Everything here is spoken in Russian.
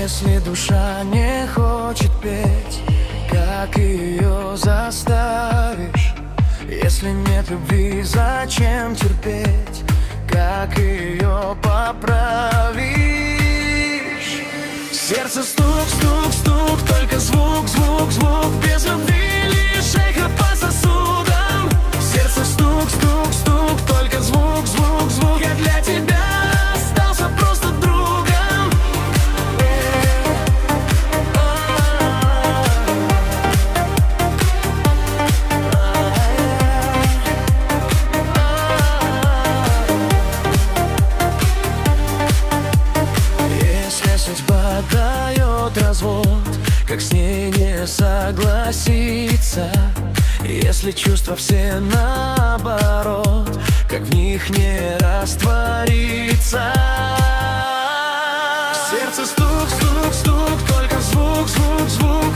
Если душа не хочет петь, как ее заставишь? Если нет любви, зачем терпеть? Как ее поправишь? Сердце стук, стук, стук, только звук, звук, звук. Без любви лишь эхо по сосудам. Сердце стук, стук, стук, только звук, звук, звук. Я для тебя остался просто другом. Судьба дает развод, как с ней не согласиться? Если чувства все наоборот, как в них не раствориться? Сердце стук, стук, стук, только звук, звук, звук.